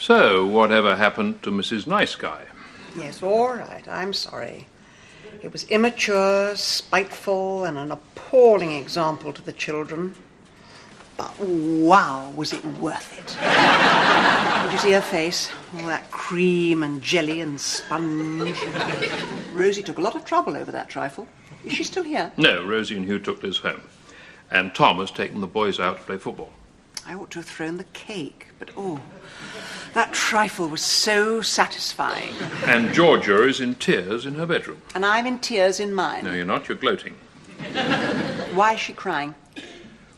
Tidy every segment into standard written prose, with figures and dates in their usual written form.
So, whatever happened to Mrs. Nice Guy? Yes, all right, I'm sorry. It was immature, spiteful, and an appalling example to the children. But wow, was it worth it. Did you see her face? All that cream and jelly and sponge. Rosie took a lot of trouble over that trifle. Is she still here? No, Rosie and Hugh took Liz home. And Tom has taken the boys out to play football. I ought to have thrown the cake, but that trifle was so satisfying. And Georgia is in tears in her bedroom. And I'm in tears in mine. No, you're not. You're gloating. Why is she crying?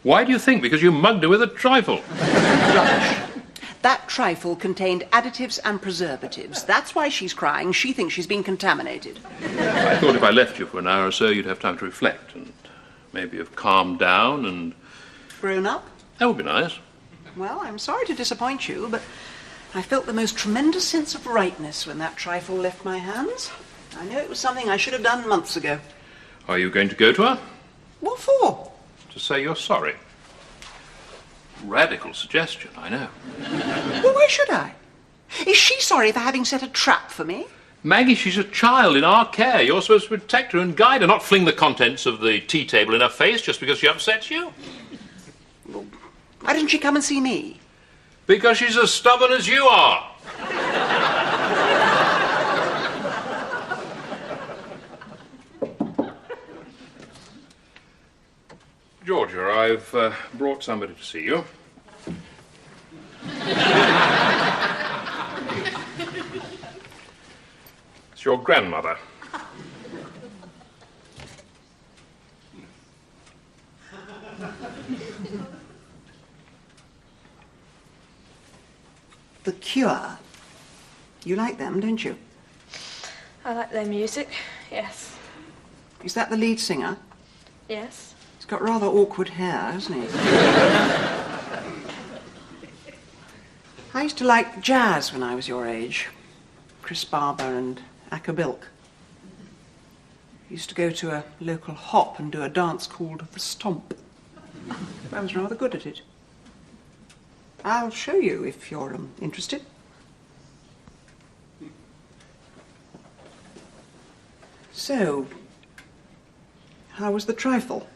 Why do you think? Because you mugged her with a trifle. Rubbish. That trifle contained additives and preservatives. That's why she's crying. She thinks she's been contaminated. I thought if I left you for an hour or so, you'd have time to reflect and maybe have calmed down and... Grown up? That would be nice. Well, I'm sorry to disappoint you, but I felt the most tremendous sense of rightness when that trifle left my hands. I know it was something I should have done months ago. Are you going to go to her? What for? To say you're sorry. Radical suggestion, I know. Well, why should I? Is she sorry for having set a trap for me? Maggie, she's a child in our care. You're supposed to protect her and guide her, not fling the contents of the tea table in her face just because she upsets you. Well, why didn't she come and see me? Because she's as stubborn as you are. Georgia, I've brought somebody to see you. It's your grandmother. The Cure. You like them, don't you? I like their music, yes. Is that the lead singer? Yes. He's got rather awkward hair, hasn't he? I used to like jazz when I was your age. Chris Barber and Acker Bilk. Used to go to a local hop and do a dance called the Stomp. I was rather good at it. I'll show you if you're interested. So, how was the trifle?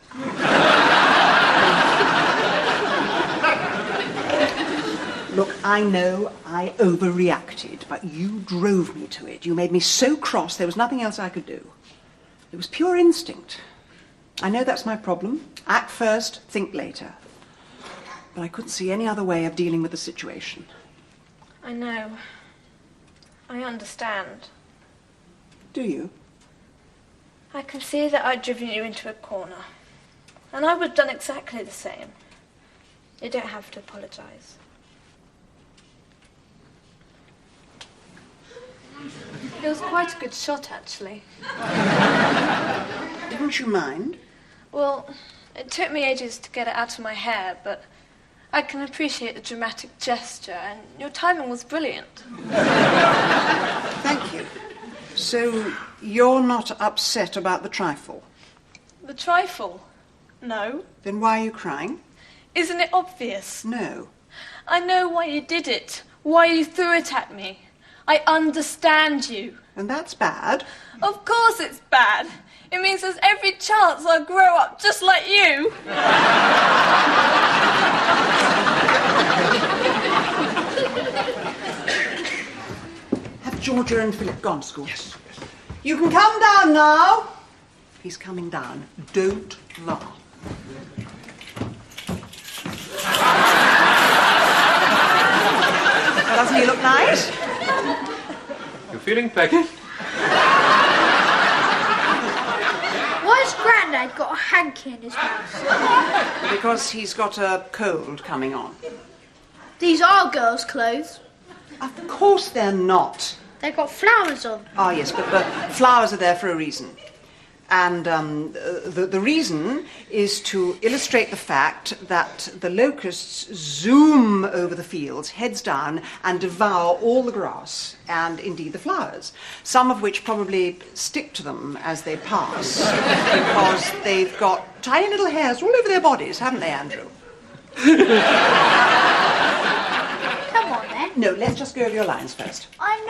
Look, I know I overreacted, but you drove me to it. You made me so cross there was nothing else I could do. It was pure instinct. I know that's my problem. Act first, think later. But I couldn't see any other way of dealing with the situation. I know. I understand. Do you? I can see that I'd driven you into a corner. And I would have done exactly the same. You don't have to apologise. It was quite a good shot, actually. Didn't you mind? Well, it took me ages to get it out of my hair, but I can appreciate the dramatic gesture, and your timing was brilliant. Thank you. So, you're not upset about the trifle? The trifle? No. Then why are you crying? Isn't it obvious? No. I know why you did it, why you threw it at me. I understand you. And that's bad? Of course it's bad. It means there's every chance I'll grow up just like you. Have Georgia and Philip gone to school? Yes. You can come down now. He's coming down. Don't laugh. Doesn't he look nice? You feeling pecky? Why's Grandad got a hanky in his mouth? Because he's got a cold coming on. These are girls' clothes. Of course they're not. They've got flowers on. Ah, yes, but the flowers are there for a reason. And the reason is to illustrate the fact that the locusts zoom over the fields, heads down, and devour all the grass, and indeed the flowers, some of which probably stick to them as they pass, because they've got tiny little hairs all over their bodies, haven't they, Andrew? Come on, then. No, let's just go over your lines first. I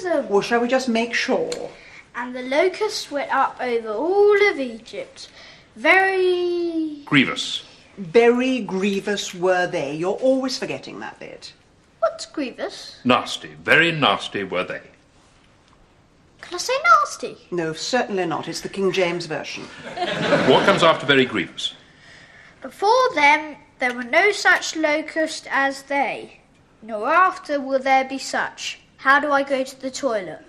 know them. Or shall we just make sure? And the locusts went up over all of Egypt. Very... Grievous. Very grievous were they. You're always forgetting that bit. What's grievous? Nasty. Very nasty were they. Can I say nasty? No, certainly not. It's the King James Version. What comes after very grievous? Before them, there were no such locust as they, nor after will there be such. How do I go to the toilet?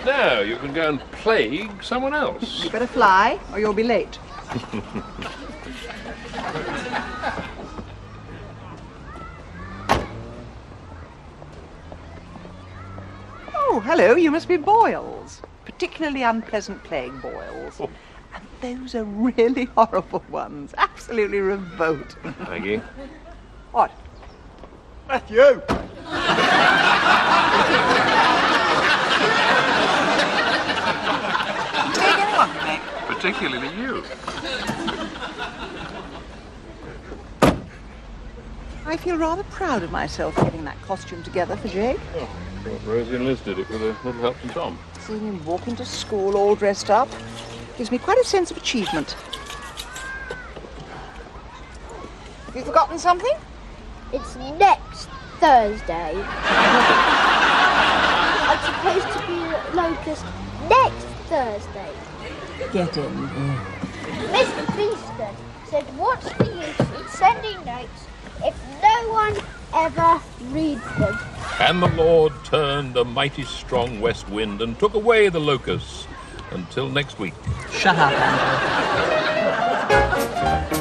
No, you can go and plague someone else. You better fly, or you'll be late. Oh, hello, you must be boils. Particularly unpleasant plague boils. Oh. And those are really horrible ones. Absolutely revolt. Maggie. What? Matthew! Take anyone from me. Particularly you. I feel rather proud of myself getting that costume together for Jake. Oh, thought Rosie enlisted it with a little help from Tom. Seeing him walk into school all dressed up gives me quite a sense of achievement. Have you forgotten something? It's next Thursday. I'm supposed to be a locust next Thursday. Get in. Mr. Beeston said, what's the use in sending notes if no one ever reads them? And the Lord turned a mighty strong west wind and took away the locusts. Until next week. Shut up, Andrew.